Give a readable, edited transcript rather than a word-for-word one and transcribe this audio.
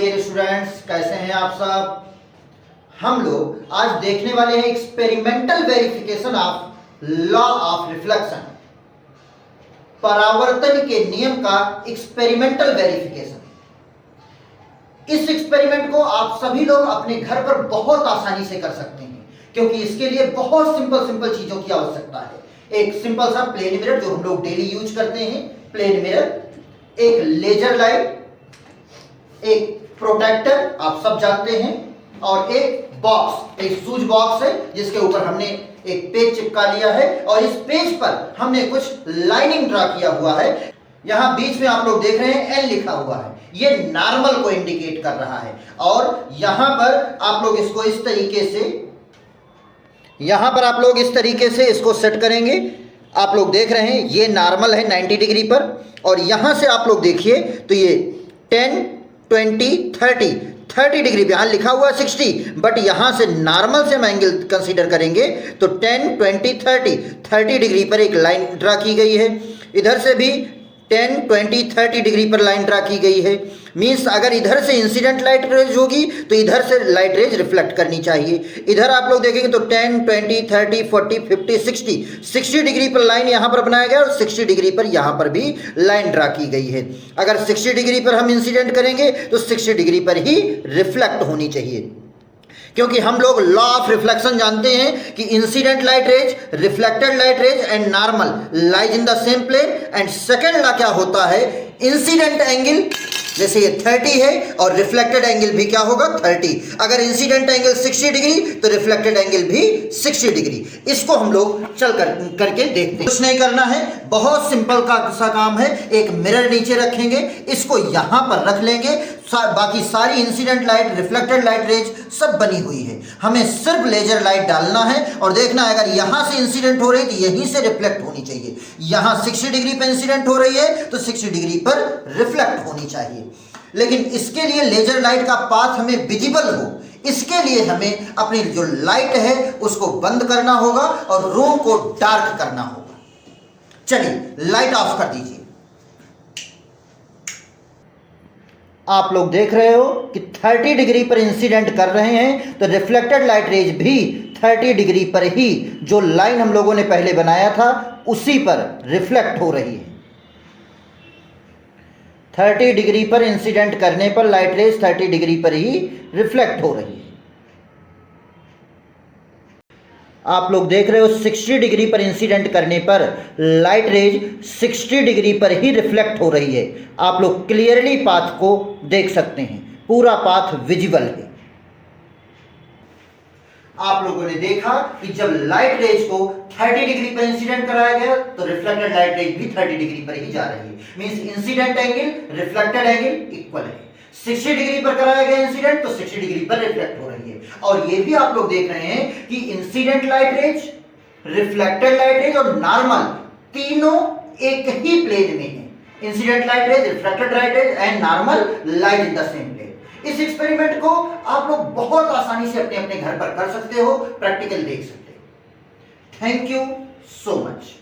Dear students, कैसे हैं आप सब। हम लोग आज देखने वाले हैं experimental verification of law of reflection, परावर्तन के नियम का एक्सपेरिमेंटल वेरिफिकेशन। इस एक्सपेरिमेंट को आप सभी लोग अपने घर पर बहुत आसानी से कर सकते हैं, क्योंकि इसके लिए बहुत सिंपल चीजों की आवश्यकता है। एक सिंपल सा प्लेन मिरर जो हम लोग डेली यूज करते हैं, प्लेन मिरर, एक लेजर लाइट, एक प्रोटेक्टर आप सब जानते हैं, और एक बॉक्स, एक स्विच बॉक्स है जिसके ऊपर हमने एक पेज चिपका लिया है और इस पेज पर हमने कुछ लाइनिंग ड्रा किया हुआ है। यहां बीच में आप लोग देख रहे हैं एल लिखा हुआ है, ये नॉर्मल को इंडिकेट कर रहा है। और यहां पर आप लोग इसको इस तरीके से इसको सेट करेंगे। आप लोग देख रहे हैं ये नॉर्मल है 90 डिग्री पर, और यहां से आप लोग देखिए तो ये 10, 20, 30 डिग्री पे, यहाँ लिखा हुआ 60, बट यहाँ से नॉर्मल से हम एंगल कंसीडर करेंगे तो 10, 20, 30 डिग्री पर एक लाइन ड्रा की गई है। इधर से भी 10, 20, 30 डिग्री पर लाइन ड्रा की गई है। मीन्स अगर इधर से इंसिडेंट लाइट रेज होगी तो इधर से लाइट रेज रिफ्लेक्ट करनी चाहिए। इधर आप लोग देखेंगे तो 10, 20, 30, 40, 50, 60 डिग्री पर लाइन यहाँ पर बनाया गया और 60 डिग्री पर यहाँ पर भी लाइन ड्रा की गई है। अगर 60 डिग्री पर हम इंसिडेंट करेंगे तो 60 डिग्री पर ही रिफ्लेक्ट होनी चाहिए, क्योंकि हम लोग लॉ ऑफ रिफ्लेक्शन जानते हैं कि incident light rays, reflected light rays and normal lies in the same plane. And second law क्या होता है, इंसिडेंट एंगल, जैसे ये 30 है और रिफ्लेक्टेड एंगल भी क्या होगा 30। अगर इंसिडेंट एंगल 60 डिग्री तो रिफ्लेक्टेड एंगल भी 60 डिग्री। इसको हम लोग चल करके देखते हैं। कुछ नहीं करना है, बहुत सिंपल सा काम है। एक मिरर नीचे रखेंगे, इसको यहां पर रख लेंगे, बाकी सारी incident light, reflected light raise सब बनी हुई है। हमें सिर्फ लेजर लाइट डालना है और देखना है अगर यहां से इंसिडेंट हो रही है तो यहीं से रिफ्लेक्ट होनी चाहिए। यहां 60 डिग्री पर इंसिडेंट हो रही है तो 60 डिग्री पर रिफ्लेक्ट होनी चाहिए। लेकिन इसके लिए लेजर लाइट का पाथ हमें विजिबल हो, इसके लिए हमें अपनी जो लाइट है उसको बंद करना होगा और रूम को डार्क करना होगा। चलिए लाइट ऑफ कर दीजिए। आप लोग देख रहे हो कि 30 डिग्री पर इंसिडेंट कर रहे हैं तो रिफ्लेक्टेड लाइट रेज भी 30 डिग्री पर ही, जो लाइन हम लोगों ने पहले बनाया था उसी पर रिफ्लेक्ट हो रही है। 30 डिग्री पर इंसिडेंट करने पर लाइट रेज 30 डिग्री पर ही रिफ्लेक्ट हो रही है। आप लोग देख रहे हो 60 डिग्री पर इंसिडेंट करने पर लाइट रेज 60 डिग्री पर ही रिफ्लेक्ट हो रही है। आप लोग क्लियरली पाथ को देख सकते हैं, पूरा पाथ विजिबल है। आप लोगों ने देखा कि जब लाइट रेज को 30 डिग्री पर इंसिडेंट कराया गया तो रिफ्लेक्टेड लाइट रेज भी 30 डिग्री पर ही जा रही है। Means incident angle, reflected angle equal है। 60 डिग्री पर कराया गया इंसिडेंट तो 60 डिग्री पर रिफ्लेक्ट हो रही है। और ये भी आप लोग देख रहे हैं कि incident light rays, reflected light rays और नॉर्मल तीनों एक ही प्लेन में है। Incident light rays, reflected light rays and normal lies in the same plane. इस एक्सपेरिमेंट को आप लोग बहुत आसानी से अपने अपने घर पर कर सकते हो, प्रैक्टिकल देख सकते हो। Thank you so much.